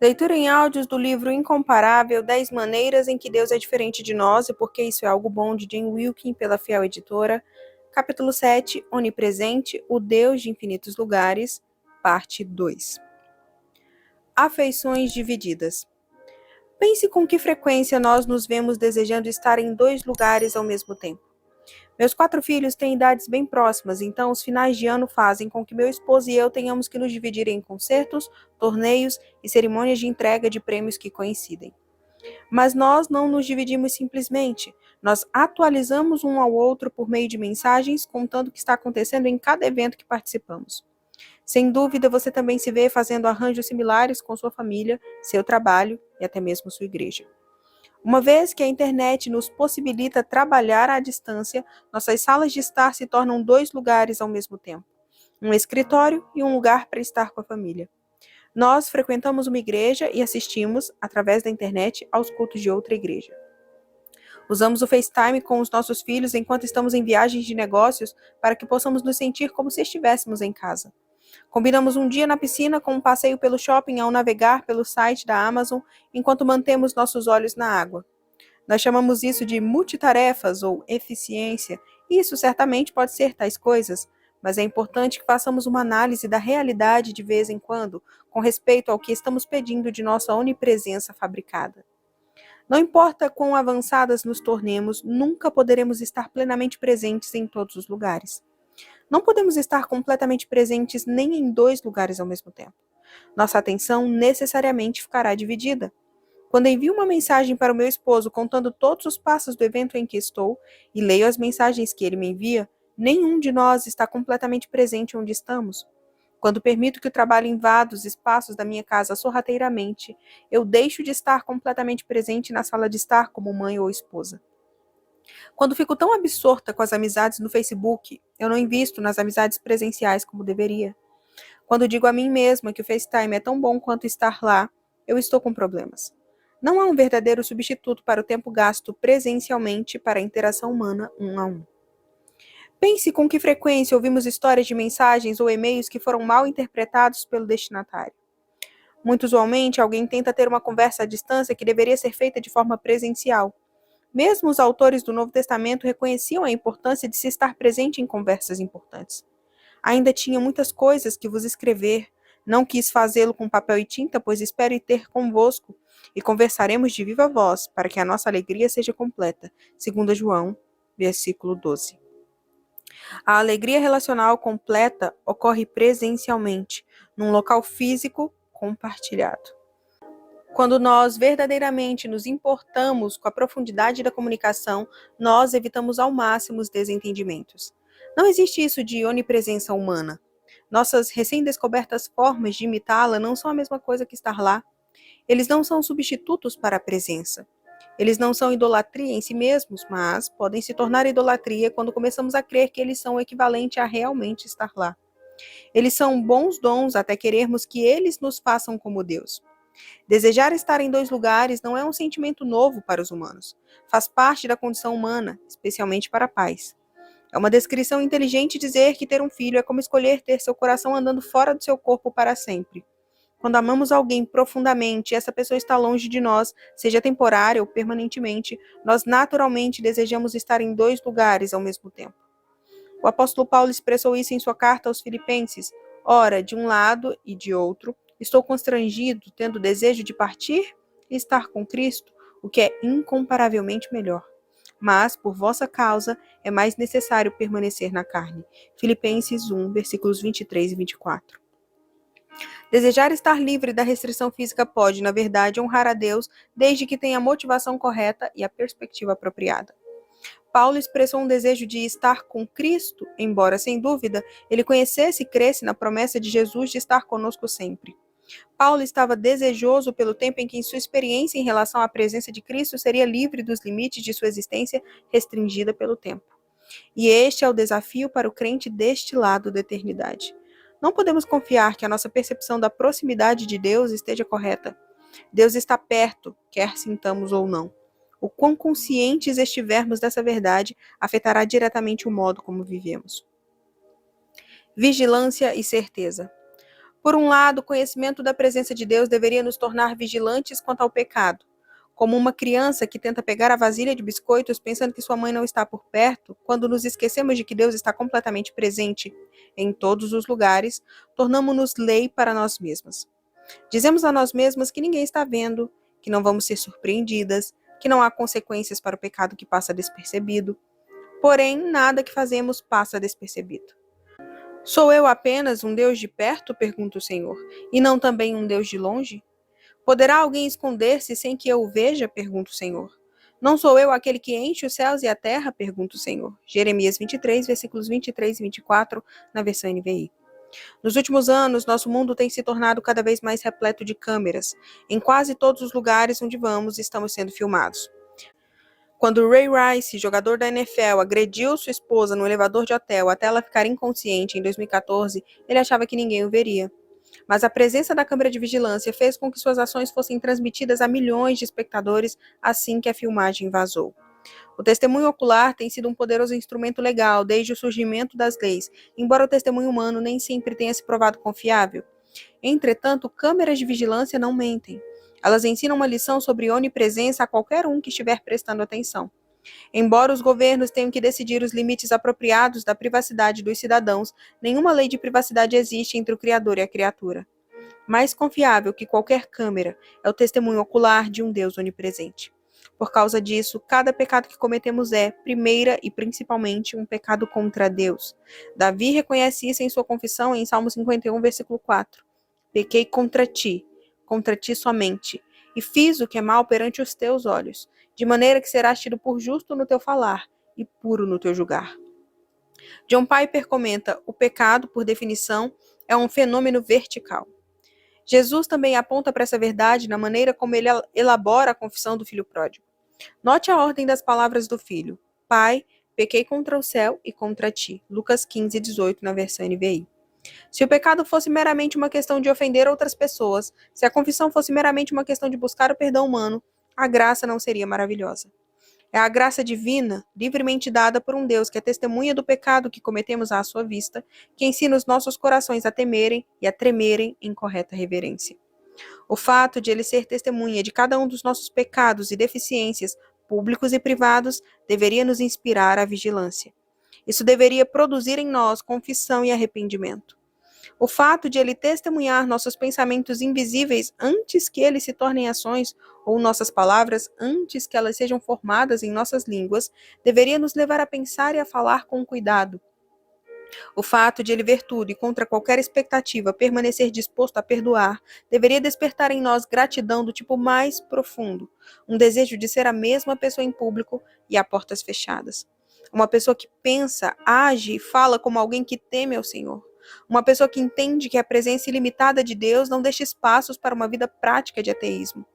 Leitura em áudios do livro Incomparável, 10 maneiras em que Deus é diferente de nós e porque isso é algo bom, de Jane Wilkin, pela Fiel Editora. Capítulo 7, Onipresente, o Deus de Infinitos Lugares, parte 2. Afeições divididas. Pense com que frequência nós nos vemos desejando estar em 2 lugares ao mesmo tempo. Meus 4 filhos têm idades bem próximas, então os finais de ano fazem com que meu esposo e eu tenhamos que nos dividir em concertos, torneios e cerimônias de entrega de prêmios que coincidem. Mas nós não nos dividimos simplesmente, nós atualizamos um ao outro por meio de mensagens, contando o que está acontecendo em cada evento que participamos. Sem dúvida, você também se vê fazendo arranjos similares com sua família, seu trabalho e até mesmo sua igreja. Uma vez que a internet nos possibilita trabalhar à distância, nossas salas de estar se tornam 2 lugares ao mesmo tempo. Um escritório e um lugar para estar com a família. Nós frequentamos uma igreja e assistimos, através da internet, aos cultos de outra igreja. Usamos o FaceTime com os nossos filhos enquanto estamos em viagens de negócios para que possamos nos sentir como se estivéssemos em casa. Combinamos um dia na piscina com um passeio pelo shopping ao navegar pelo site da Amazon enquanto mantemos nossos olhos na água. Nós chamamos isso de multitarefas ou eficiência, e isso certamente pode ser tais coisas, mas é importante que façamos uma análise da realidade de vez em quando, com respeito ao que estamos pedindo de nossa onipresença fabricada. Não importa quão avançadas nos tornemos, nunca poderemos estar plenamente presentes em todos os lugares. Não podemos estar completamente presentes nem em 2 lugares ao mesmo tempo. Nossa atenção necessariamente ficará dividida. Quando envio uma mensagem para o meu esposo contando todos os passos do evento em que estou e leio as mensagens que ele me envia, nenhum de nós está completamente presente onde estamos. Quando permito que o trabalho invada os espaços da minha casa sorrateiramente, eu deixo de estar completamente presente na sala de estar como mãe ou esposa. Quando fico tão absorta com as amizades no Facebook, eu não invisto nas amizades presenciais como deveria. Quando digo a mim mesma que o FaceTime é tão bom quanto estar lá, eu estou com problemas. Não há um verdadeiro substituto para o tempo gasto presencialmente para a interação humana 1 a 1. Pense com que frequência ouvimos histórias de mensagens ou e-mails que foram mal interpretados pelo destinatário. Muito usualmente, alguém tenta ter uma conversa à distância que deveria ser feita de forma presencial. Mesmo os autores do Novo Testamento reconheciam a importância de se estar presente em conversas importantes. Ainda tinha muitas coisas que vos escrever. Não quis fazê-lo com papel e tinta, pois espero ir ter convosco, e conversaremos de viva voz, para que a nossa alegria seja completa. 2 João, versículo 12. A alegria relacional completa ocorre presencialmente, num local físico compartilhado. Quando nós verdadeiramente nos importamos com a profundidade da comunicação, nós evitamos ao máximo os desentendimentos. Não existe isso de onipresença humana. Nossas recém-descobertas formas de imitá-la não são a mesma coisa que estar lá. Eles não são substitutos para a presença. Eles não são idolatria em si mesmos, mas podem se tornar idolatria quando começamos a crer que eles são o equivalente a realmente estar lá. Eles são bons dons até querermos que eles nos façam como Deus. Desejar estar em 2 lugares não é um sentimento novo para os humanos. Faz parte da condição humana, especialmente para pais. É uma descrição inteligente dizer que ter um filho é como escolher ter seu coração andando fora do seu corpo para sempre. Quando amamos alguém profundamente e essa pessoa está longe de nós, seja temporária ou permanentemente, nós naturalmente desejamos estar em 2 lugares ao mesmo tempo. O apóstolo Paulo expressou isso em sua carta aos Filipenses. Ora, de um lado e de outro, estou constrangido, tendo desejo de partir e estar com Cristo, o que é incomparavelmente melhor. Mas, por vossa causa, é mais necessário permanecer na carne. Filipenses 1, versículos 23 e 24. Desejar estar livre da restrição física pode, na verdade, honrar a Deus, desde que tenha a motivação correta e a perspectiva apropriada. Paulo expressou um desejo de estar com Cristo, embora, sem dúvida, ele conhecesse e cresce na promessa de Jesus de estar conosco sempre. Paulo estava desejoso pelo tempo em que sua experiência em relação à presença de Cristo seria livre dos limites de sua existência restringida pelo tempo. E este é o desafio para o crente deste lado da eternidade. Não podemos confiar que a nossa percepção da proximidade de Deus esteja correta. Deus está perto, quer sintamos ou não. O quão conscientes estivermos dessa verdade afetará diretamente o modo como vivemos. Vigilância e certeza. Por um lado, o conhecimento da presença de Deus deveria nos tornar vigilantes quanto ao pecado. Como uma criança que tenta pegar a vasilha de biscoitos pensando que sua mãe não está por perto, quando nos esquecemos de que Deus está completamente presente em todos os lugares, tornamo-nos lei para nós mesmas. Dizemos a nós mesmas que ninguém está vendo, que não vamos ser surpreendidas, que não há consequências para o pecado que passa despercebido. Porém, nada que fazemos passa despercebido. Sou eu apenas um Deus de perto? Pergunta o Senhor, e não também um Deus de longe? Poderá alguém esconder-se sem que eu o veja? Pergunta o Senhor. Não sou eu aquele que enche os céus e a terra? Pergunta o Senhor. Jeremias 23, versículos 23 e 24, na versão NVI. Nos últimos anos, nosso mundo tem se tornado cada vez mais repleto de câmeras. Em quase todos os lugares onde vamos, estamos sendo filmados. Quando Ray Rice, jogador da NFL, agrediu sua esposa no elevador de hotel até ela ficar inconsciente em 2014, ele achava que ninguém o veria. Mas a presença da câmera de vigilância fez com que suas ações fossem transmitidas a milhões de espectadores assim que a filmagem vazou. O testemunho ocular tem sido um poderoso instrumento legal desde o surgimento das leis, embora o testemunho humano nem sempre tenha se provado confiável. Entretanto, câmeras de vigilância não mentem. Elas ensinam uma lição sobre onipresença a qualquer um que estiver prestando atenção. Embora os governos tenham que decidir os limites apropriados da privacidade dos cidadãos, nenhuma lei de privacidade existe entre o Criador e a criatura. Mais confiável que qualquer câmera é o testemunho ocular de um Deus onipresente. Por causa disso, cada pecado que cometemos é, primeira e principalmente, um pecado contra Deus. Davi reconhece isso em sua confissão em Salmo 51, versículo 4. Pequei contra ti somente, e fiz o que é mal perante os teus olhos, de maneira que serás tido por justo no teu falar e puro no teu julgar. John Piper comenta: o pecado, por definição, é um fenômeno vertical. Jesus também aponta para essa verdade na maneira como ele elabora a confissão do filho pródigo. Note a ordem das palavras do filho. Pai, pequei contra o céu e contra ti. Lucas 15, 18, na versão NVI. Se o pecado fosse meramente uma questão de ofender outras pessoas, se a confissão fosse meramente uma questão de buscar o perdão humano, a graça não seria maravilhosa. É a graça divina, livremente dada por um Deus que é testemunha do pecado que cometemos à sua vista, que ensina os nossos corações a temerem e a tremerem em correta reverência. O fato de ele ser testemunha de cada um dos nossos pecados e deficiências, públicos e privados, deveria nos inspirar à vigilância. Isso deveria produzir em nós confissão e arrependimento. O fato de ele testemunhar nossos pensamentos invisíveis antes que eles se tornem ações, ou nossas palavras antes que elas sejam formadas em nossas línguas, deveria nos levar a pensar e a falar com cuidado. O fato de ele ver tudo e contra qualquer expectativa permanecer disposto a perdoar, deveria despertar em nós gratidão do tipo mais profundo, um desejo de ser a mesma pessoa em público e a portas fechadas. Uma pessoa que pensa, age e fala como alguém que teme ao Senhor. Uma pessoa que entende que a presença ilimitada de Deus não deixa espaços para uma vida prática de ateísmo,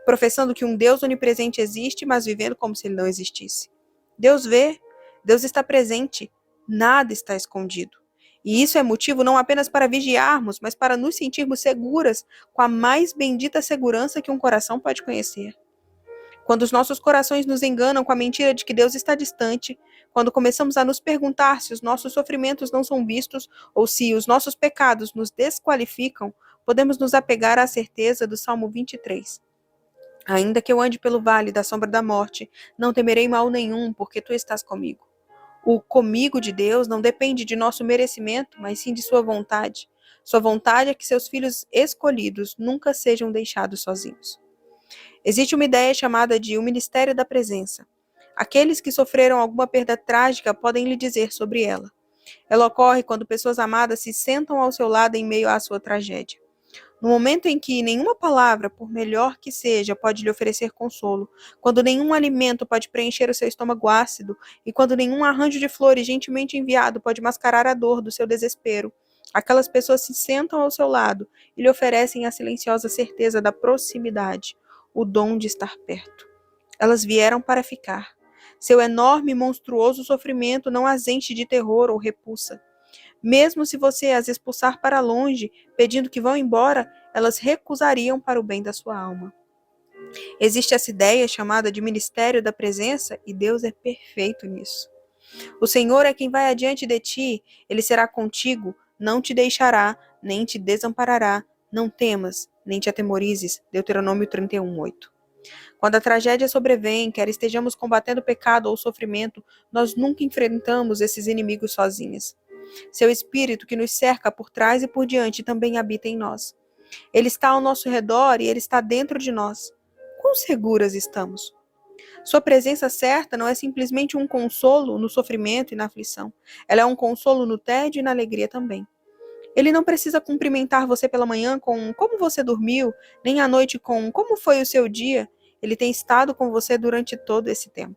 professando que um Deus onipresente existe, mas vivendo como se ele não existisse. Deus vê, Deus está presente, nada está escondido. E isso é motivo não apenas para vigiarmos, mas para nos sentirmos seguras com a mais bendita segurança que um coração pode conhecer. Quando os nossos corações nos enganam com a mentira de que Deus está distante, quando começamos a nos perguntar se os nossos sofrimentos não são vistos ou se os nossos pecados nos desqualificam, podemos nos apegar à certeza do Salmo 23. Ainda que eu ande pelo vale da sombra da morte, não temerei mal nenhum, porque tu estás comigo. O comigo de Deus não depende de nosso merecimento, mas sim de sua vontade. Sua vontade é que seus filhos escolhidos nunca sejam deixados sozinhos. Existe uma ideia chamada de o ministério da presença. Aqueles que sofreram alguma perda trágica podem lhe dizer sobre ela. Ela ocorre quando pessoas amadas se sentam ao seu lado em meio à sua tragédia. No momento em que nenhuma palavra, por melhor que seja, pode lhe oferecer consolo, quando nenhum alimento pode preencher o seu estômago ácido e quando nenhum arranjo de flores gentilmente enviado pode mascarar a dor do seu desespero, aquelas pessoas se sentam ao seu lado e lhe oferecem a silenciosa certeza da proximidade, o dom de estar perto. Elas vieram para ficar. Seu enorme e monstruoso sofrimento não as enche de terror ou repulsa. Mesmo se você as expulsar para longe, pedindo que vão embora, elas recusariam para o bem da sua alma. Existe essa ideia chamada de ministério da presença e Deus é perfeito nisso. O Senhor é quem vai adiante de ti, ele será contigo, não te deixará, nem te desamparará. Não temas, nem te atemorizes. Deuteronômio 31:8. Quando a tragédia sobrevém, quer estejamos combatendo pecado ou sofrimento, nós nunca enfrentamos esses inimigos sozinhos. Seu Espírito, que nos cerca por trás e por diante, também habita em nós. Ele está ao nosso redor e ele está dentro de nós. Quão seguras estamos? Sua presença certa não é simplesmente um consolo no sofrimento e na aflição. Ela é um consolo no tédio e na alegria também. Ele não precisa cumprimentar você pela manhã com como você dormiu, nem à noite com como foi o seu dia. Ele tem estado com você durante todo esse tempo.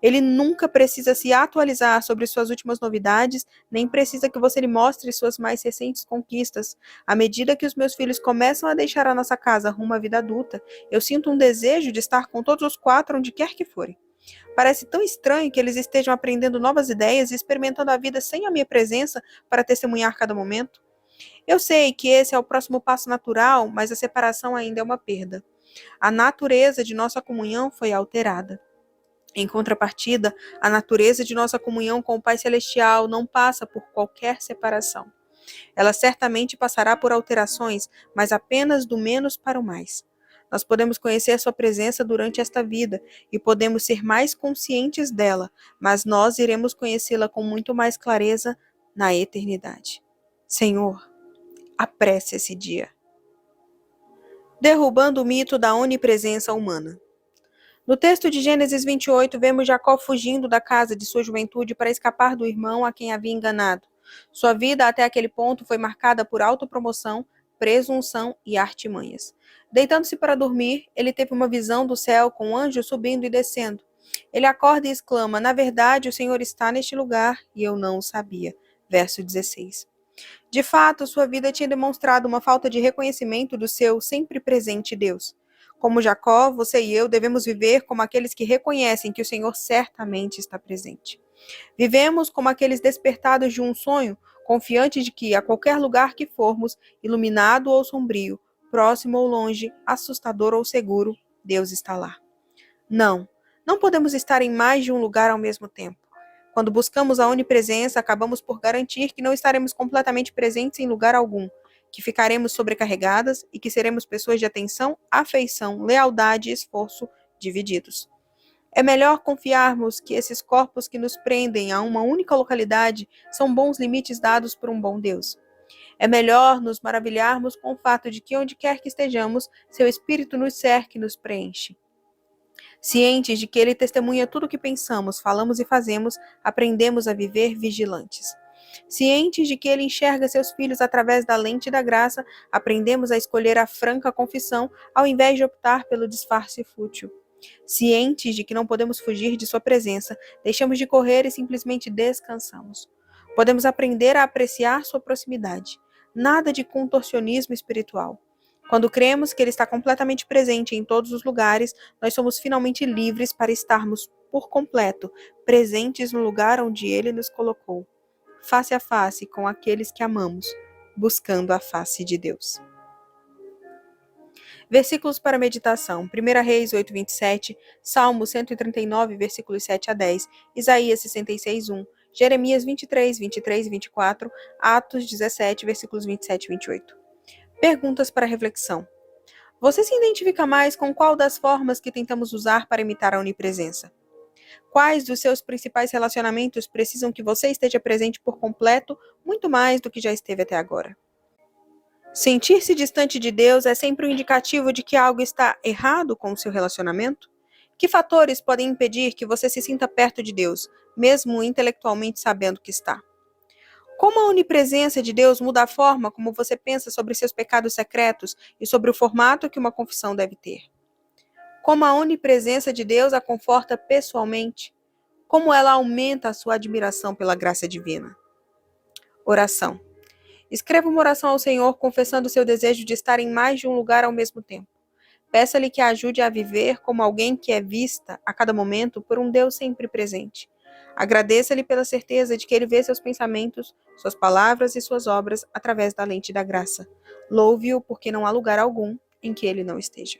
Ele nunca precisa se atualizar sobre suas últimas novidades, nem precisa que você lhe mostre suas mais recentes conquistas. À medida que os meus filhos começam a deixar a nossa casa rumo à vida adulta, eu sinto um desejo de estar com todos os quatro onde quer que forem. Parece tão estranho que eles estejam aprendendo novas ideias e experimentando a vida sem a minha presença para testemunhar cada momento. Eu sei que esse é o próximo passo natural, mas a separação ainda é uma perda. A natureza de nossa comunhão foi alterada. Em contrapartida, a natureza de nossa comunhão com o Pai Celestial não passa por qualquer separação. Ela certamente passará por alterações, mas apenas do menos para o mais. Nós podemos conhecer sua presença durante esta vida e podemos ser mais conscientes dela, mas nós iremos conhecê-la com muito mais clareza na eternidade. Senhor, apresse esse dia. Derrubando o mito da onipresença humana. No texto de Gênesis 28, vemos Jacó fugindo da casa de sua juventude para escapar do irmão a quem havia enganado. Sua vida até aquele ponto foi marcada por autopromoção, presunção e artimanhas. Deitando-se para dormir, ele teve uma visão do céu com um anjo subindo e descendo. Ele acorda e exclama: "Na verdade, o Senhor está neste lugar e eu não o sabia." Verso 16. De fato, sua vida tinha demonstrado uma falta de reconhecimento do seu sempre presente Deus. Como Jacó, você e eu devemos viver como aqueles que reconhecem que o Senhor certamente está presente. Vivemos como aqueles despertados de um sonho, confiantes de que, a qualquer lugar que formos, iluminado ou sombrio, próximo ou longe, assustador ou seguro, Deus está lá. Não podemos estar em mais de um lugar ao mesmo tempo. Quando buscamos a onipresença, acabamos por garantir que não estaremos completamente presentes em lugar algum, que ficaremos sobrecarregadas e que seremos pessoas de atenção, afeição, lealdade e esforço divididos. É melhor confiarmos que esses corpos que nos prendem a uma única localidade são bons limites dados por um bom Deus. É melhor nos maravilharmos com o fato de que onde quer que estejamos, seu Espírito nos cerca e nos preenche. Cientes de que Ele testemunha tudo o que pensamos, falamos e fazemos, aprendemos a viver vigilantes. Cientes de que Ele enxerga seus filhos através da lente da graça, aprendemos a escolher a franca confissão ao invés de optar pelo disfarce fútil. Cientes de que não podemos fugir de sua presença, deixamos de correr e simplesmente descansamos. Podemos aprender a apreciar sua proximidade. Nada de contorcionismo espiritual. Quando cremos que Ele está completamente presente em todos os lugares, nós somos finalmente livres para estarmos, por completo, presentes no lugar onde Ele nos colocou, face a face com aqueles que amamos, buscando a face de Deus. Versículos para meditação: 1 Reis 8:27, Salmo 139, versículos 7 a 10, Isaías 66:1, Jeremias 23, 23 e 24, Atos 17, versículos 27 e 28. Perguntas para reflexão. Você se identifica mais com qual das formas que tentamos usar para imitar a onipresença? Quais dos seus principais relacionamentos precisam que você esteja presente por completo, muito mais do que já esteve até agora? Sentir-se distante de Deus é sempre um indicativo de que algo está errado com o seu relacionamento? Que fatores podem impedir que você se sinta perto de Deus, mesmo intelectualmente sabendo que está? Como a onipresença de Deus muda a forma como você pensa sobre seus pecados secretos e sobre o formato que uma confissão deve ter? Como a onipresença de Deus a conforta pessoalmente? Como ela aumenta a sua admiração pela graça divina? Oração. Escreva uma oração ao Senhor confessando seu desejo de estar em mais de um lugar ao mesmo tempo. Peça-lhe que a ajude a viver como alguém que é vista a cada momento por um Deus sempre presente. Agradeça-lhe pela certeza de que Ele vê seus pensamentos, suas palavras e suas obras através da lente da graça. Louve-o porque não há lugar algum em que Ele não esteja.